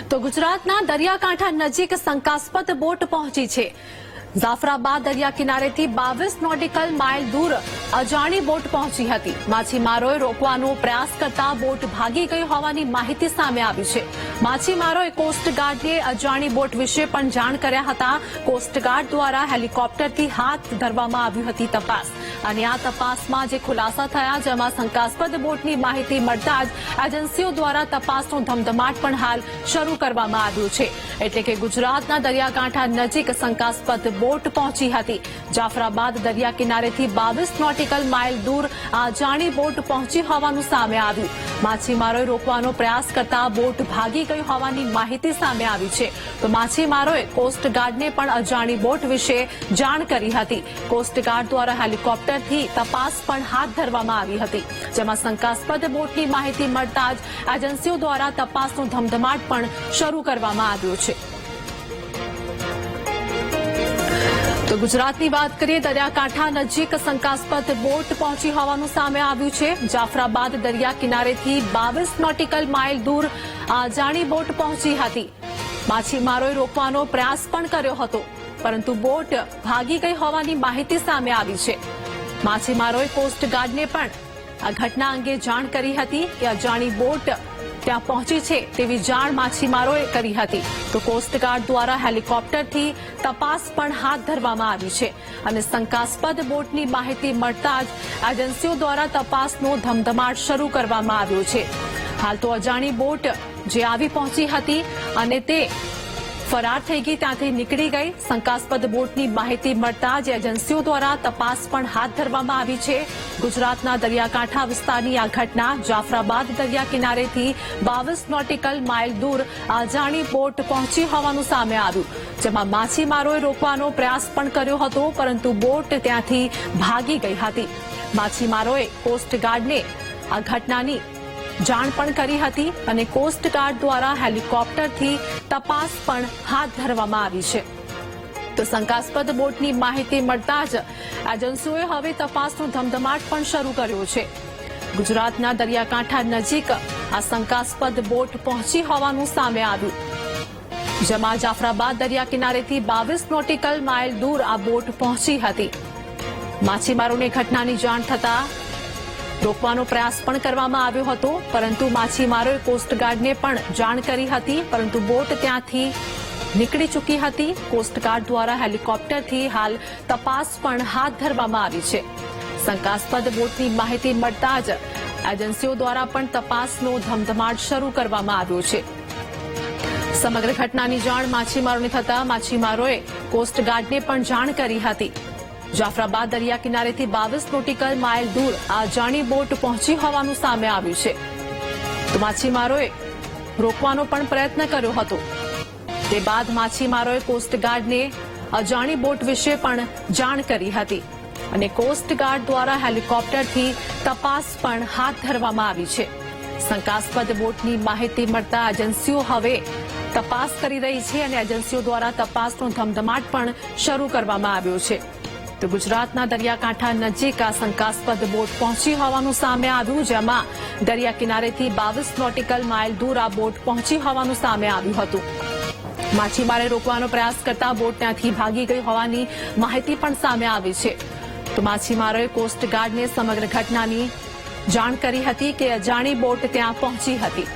તો ગુજરાતના દરિયાકાંઠા નજીક શંકાસ્પદ બોટ પહોંચી છે। જાફરાબાદ દરિયા કિનારેથી 22 નોટિકલ માઇલ દૂર અજાણી બોટ પહોંચી હતી। માછીમારોએ રોકવાનો પ્રયાસ કરતા બોટ ભાગી ગઈ હોવાની માહિતી સામે આવી છે। માછીમારોએ કોસ્ટગાર્ડને અજાણી બોટ વિશે પણ જાણ કર્યા હતા। કોસ્ટગાર્ડ દ્વારા હેલિકોપ્ટરથી હાથ ધરવામાં આવી હતી તપાસ અને આ તપાસમાં જે ખુલાસા થયા જેમાં શંકાસ્પદ બોટની માહિતી મળતા જ એજન્સીઓ દ્વારા તપાસનો ધમધમાટ પણ હાલ શરૂ કરવામાં આવ્યો છે। એટલે કે ગુજરાતના દરિયાકાંઠા નજીક શંકાસ્પદ બોટ પહોંચી હતી। જાફરાબાદ દરિયા કિનારેથી 22 નોટિકલ માઇલ દૂર અજાણી બોટ પહોંચી હોવાનું સામે આવ્યું। માછીમારોએ રોકવાનો પ્રયાસ કરતા બોટ ભાગી ગઈ હોવાની માહિતી સામે આવી છે। તો માછીમારોએ કોસ્ટગાર્ડને પણ અજાણી બોટ વિશે જાણ કરી હતી। કોસ્ટગાર્ડ દ્વારા હેલિકોપ્ટરથી તપાસ પણ હાથ ધરવામાં આવી હતી જેમાં શંકાસ્પદ બોટની માહિતી મળતા જ એજન્સીઓ દ્વારા તપાસનો ધમધમાટ પણ શરૂ કરવામાં આવ્યો છે। તો ગુજરાતની વાત કરીએ, દરિયાકાંઠા નજીક શંકાસ્પદ બોટ પહોંચી હોવાનું સામે આવ્યું છે। જાફરાબાદ દરિયા કિનારેથી 22 નોટિકલ માઇલ દૂર અજાણી બોટ પહોંચી હતી। માછીમારોએ રોકવાનો પ્રયાસ પણ કર્યો હતો પરંતુ બોટ ભાગી ગઈ હોવાની માહિતી સામે આવી છે। માછીમારોએ કોસ્ટગાર્ડને પણ આ ઘટના અંગે જાણ કરી હતી કે અજાણી બોટ ત્યાં પહોંચી છે તેવી જાણ માછીમારોએ કરી હતી। તો કોસ્ટગાર્ડ દ્વારા હેલિકોપ્ટરથી તપાસ પણ હાથ ધરવામાં આવી છે અને શંકાસ્પદ બોટની માહિતી મળતા જ એજન્સીઓ દ્વારા તપાસનો ધમધમાટ શરૂ કરવામાં આવ્યો છે। હાલ તો અજાણી બોટ જે આવી પહોંચી હતી અને તે ફરાર થઈ ગઈ, ત્યાંથી નીકળી ગઈ। શંકાસ્પદ બોટની માહિતી મળતા જ એજન્સીઓ દ્વારા તપાસ પણ હાથ ધરવામાં આવી છે। ગુજરાતના દરિયાકાંઠા વિસ્તારની આ ઘટના જાફરાબાદ દરિયા કિનારેથી 22 નોટિકલ માઇલ દૂર અજાણી બોટ પહોંચી હોવાનું સામે આવ્યું જેમાં માછીમારોએ રોકવાનો પ્રયાસ પણ કર્યો હતો પરંતુ બોટ ત્યાંથી ભાગી ગઈ હતી। માછીમારોએ કોસ્ટગાર્ડને આ ઘટનાની જાણ પણ કરી હતી અને કોસ્ટગાર્ડ દ્વારા હેલિકોપ્ટરથી તપાસ પણ હાથ ધરવામાં આવી છે। તો શંકાસ્પદ બોટની માહિતી મળતા જ એજન્સીઓએ હવે તપાસનો ધમધમાટ પણ શરૂ કર્યો છે। ગુજરાતના દરિયાકાંઠા નજીક આ શંકાસ્પદ બોટ પહોંચી હોવાનું સામે આવ્યું જેમાં જાફરાબાદ દરિયા કિનારેથી 22 નોટિકલ માઇલ દૂર આ બોટ પહોંચી હતી। માછીમારોને ઘટનાની જાણ થતા રોકવાનો પ્રયાસ પણ કરવામાં આવ્યો હતો પરંતુ માછીમારોએ કોસ્ટગાર્ડને પણ જાણ કરી હતી પરંતુ બોટ ત્યાંથી નીકળી ચૂકી હતી। કોસ્ટગાર્ડ દ્વારા હેલિકોપ્ટરથી હાલ તપાસ પણ હાથ ધરવામાં આવી છે। શંકાસ્પદ બોટની માહિતી મળતા જ એજન્સીઓ દ્વારા પણ તપાસનો ધમધમાટ શરૂ કરવામાં આવ્યો છે। સમગ્ર ઘટનાની જાણ માછીમારોને થતા માછીમારોએ કોસ્ટગાર્ડને પણ જાણ કરી હતી। જાફરાબાદ દરિયા કિનારેથી 22 નોટિકલ માઇલ દૂર અજાણી બોટ પહોંચી હોવાનું સામે આવ્યું છે। તો માછીમારોએ રોકવાનો પણ પ્રયત્ન કર્યો હતો। તે બાદ માછીમારોએ કોસ્ટગાર્ડને અજાણી બોટ વિશે પણ જાણ કરી હતી અને કોસ્ટગાર્ડ દ્વારા હેલિકોપ્ટરથી તપાસ પણ હાથ ધરવામાં આવી છે। શંકાસ્પદ બોટની માહિતી મળતા એજન્સીઓ હવે તપાસ કરી રહી છે અને એજન્સીઓ દ્વારા તપાસનો ધમધમાટ પણ શરૂ કરવામાં આવ્યો છે। તો ગુજરાતના દરિયાકાંઠા નજીક આ શંકાસ્પદ બોટ પહોંચી હોવાનું સામે આવ્યું જેમાં દરિયા કિનારેથી 22 નોટિકલ માઇલ દૂર આ બોટ પહોંચી હોવાનું સામે આવ્યું હતું। માછીમારે રોકવાનો પ્રયાસ કરતા બોટ ત્યાંથી ભાગી ગઈ હોવાની માહિતી પણ સામે આવી છે। તો માછીમારોએ કોસ્ટગાર્ડને સમગ્ર ઘટનાની જાણ કરી હતી કે અજાણી બોટ ત્યાં પહોંચી હતી।